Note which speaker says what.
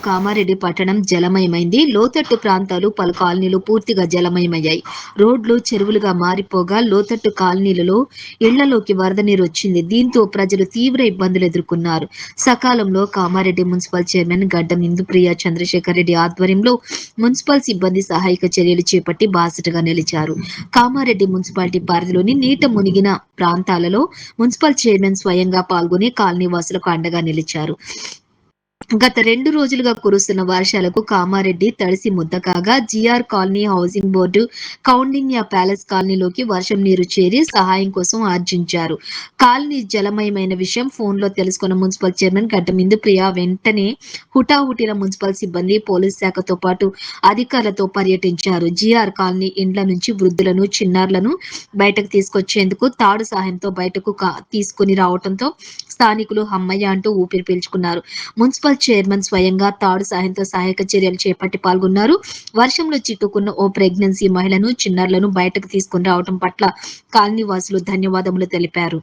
Speaker 1: కామారెడ్డి పట్టణం జలమయమైంది. లోతట్టు ప్రాంతాలు, పలు కాలనీలు పూర్తిగా జలమయమయ్యాయి. రోడ్లు చెరువులుగా మారిపోగా లోతట్టు కాలనీలలో ఇళ్లలోకి వరద నీరు వచ్చింది. దీంతో ప్రజలు తీవ్ర ఇబ్బందులు ఎదుర్కొన్నారు. సకాలంలో కామారెడ్డి మున్సిపల్ చైర్మన్ గడ్డం ఇందుప్రియ చంద్రశేఖర్ రెడ్డి ఆధ్వర్యంలో మున్సిపల్ సిబ్బంది సహాయక చర్యలు చేపట్టి బాసటగా నిలిచారు. కామారెడ్డి మున్సిపాలిటీ పరిధిలోని నీట మునిగిన ప్రాంతాలలో మున్సిపల్ చైర్మన్ స్వయంగా పాల్గొని కాలనీ వాసులకు అండగా నిలిచారు. గత 2 రోజులుగా కురుస్తున్న వర్షాలకు కామారెడ్డి తడిసి ముద్ద కాగా GR colony, housing board, Koundinya palace కాలనీలోకి వర్షం నీరు చేరి సహాయం కోసం ఆర్జించారు. కాలనీ జలమయమైన విషయం ఫోన్లో తెలుసుకున్న మున్సిపల్ చైర్మన్ గడ్డం ఇందుప్రియ వెంటనే హుటాహుటిన మున్సిపల్ సిబ్బంది, పోలీస్ శాఖతో పాటు అధికారులతో పర్యటించారు. జీఆర్ కాలనీ ఇండ్ల నుంచి వృద్ధులను, చిన్నారులను బయటకు తీసుకొచ్చేందుకు తాడు సహాయంతో బయటకు తీసుకుని రావడంతో స్థానికులు హమ్మయ్య అంటూ ఊపిరి పీల్చుకున్నారు. మున్సిపల్ చైర్మన్ స్వయంగా తాడు సాయంతో సహాయక చర్యలు చేపట్టి పాల్గొన్నారు. వర్షంలో చిక్కుకున్న ఓ ప్రెగ్నెన్సీ మహిళను, చిన్నారులను బయటకు తీసుకుని రావడం పట్ల కాలనీ వాసులు ధన్యవాదములు తెలిపారు.